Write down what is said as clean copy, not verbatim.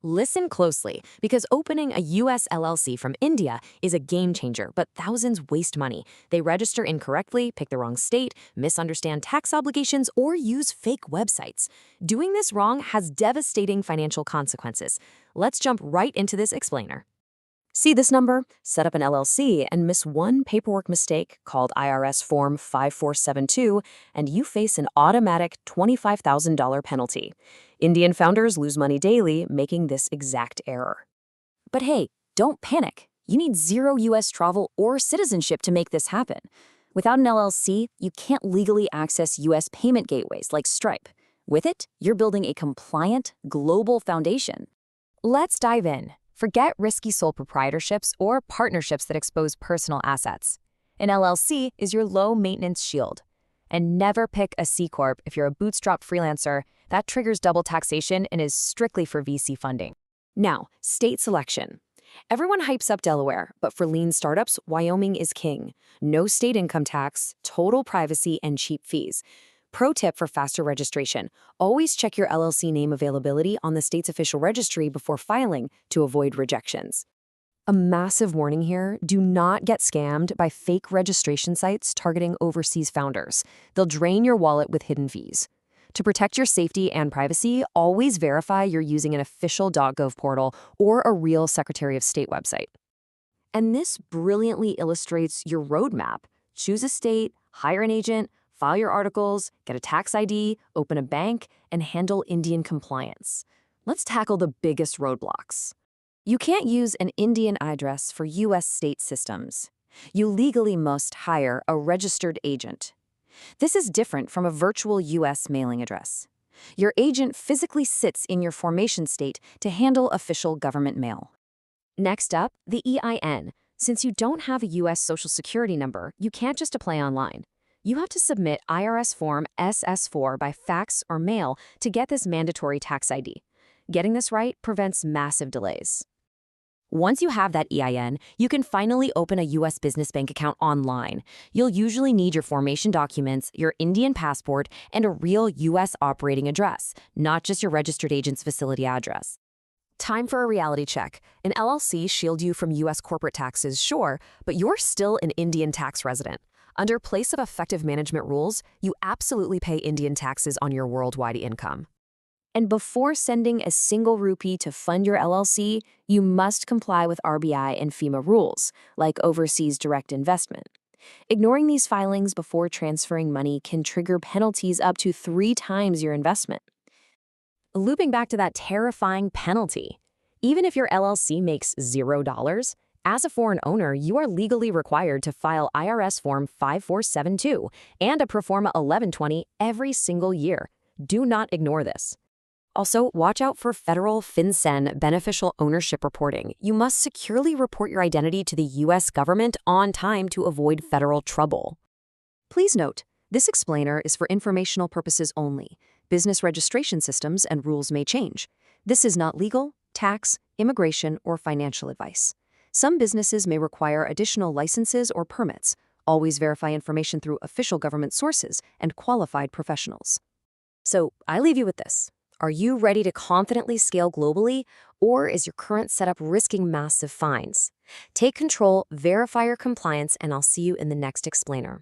Listen closely, because opening a US LLC from India is a game changer, but thousands waste money. They register incorrectly, pick the wrong state, misunderstand tax obligations, or use fake websites. Doing this wrong has devastating financial consequences. Let's jump right into this explainer. See this number? Set up an LLC and miss one paperwork mistake called IRS Form 5472, and you face an automatic $25,000 penalty. Indian founders lose money daily making this exact error. But hey, don't panic. You need zero US travel or citizenship to make this happen. Without an LLC, you can't legally access US payment gateways like Stripe. With it, you're building a compliant, global foundation. Let's dive in. Forget risky sole proprietorships or partnerships that expose personal assets. An LLC is your low-maintenance shield. And never pick a C Corp if you're a bootstrap freelancer. That triggers double taxation and is strictly for VC funding. Now, state selection. Everyone hypes up Delaware, but for lean startups, Wyoming is king. No state income tax, total privacy, and cheap fees. Pro tip for faster registration: always check your LLC name availability on the state's official registry before filing to avoid rejections. A massive warning here: do not get scammed by fake registration sites targeting overseas founders. They'll drain your wallet with hidden fees. To protect your safety and privacy, always verify you're using an official .gov portal or a real Secretary of State website. And this brilliantly illustrates your roadmap. Choose a state, hire an agent, file your articles, get a tax ID, open a bank, and handle Indian compliance. Let's tackle the biggest roadblocks. You can't use an Indian address for US state systems. You legally must hire a registered agent. This is different from a virtual US mailing address. Your agent physically sits in your formation state to handle official government mail. Next up, the EIN. Since you don't have a US Social Security number, you can't just apply online. You have to submit IRS Form SS4 by fax or mail to get this mandatory tax ID. Getting this right prevents massive delays. Once you have that EIN, you can finally open a US business bank account online. You'll usually need your formation documents, your Indian passport, and a real US operating address, not just your registered agent's facility address. Time for a reality check. An LLC shields you from US corporate taxes, sure, but you're still an Indian tax resident. Under place of effective management rules, you absolutely pay Indian taxes on your worldwide income. And before sending a single rupee to fund your LLC, you must comply with RBI and FEMA rules, like overseas direct investment. Ignoring these filings before transferring money can trigger penalties up to 3 times your investment. Looping back to that terrifying penalty, even if your LLC makes $0, as a foreign owner, you are legally required to file IRS Form 5472 and a Proforma 1120 every single year. Do not ignore this. Also, watch out for federal FinCEN beneficial ownership reporting. You must securely report your identity to the U.S. government on time to avoid federal trouble. Please note, this explainer is for informational purposes only. Business registration systems and rules may change. This is not legal, tax, immigration, or financial advice. Some businesses may require additional licenses or permits. Always verify information through official government sources and qualified professionals. So, I leave you with this. Are you ready to confidently scale globally, or is your current setup risking massive fines? Take control, verify your compliance, and I'll see you in the next explainer.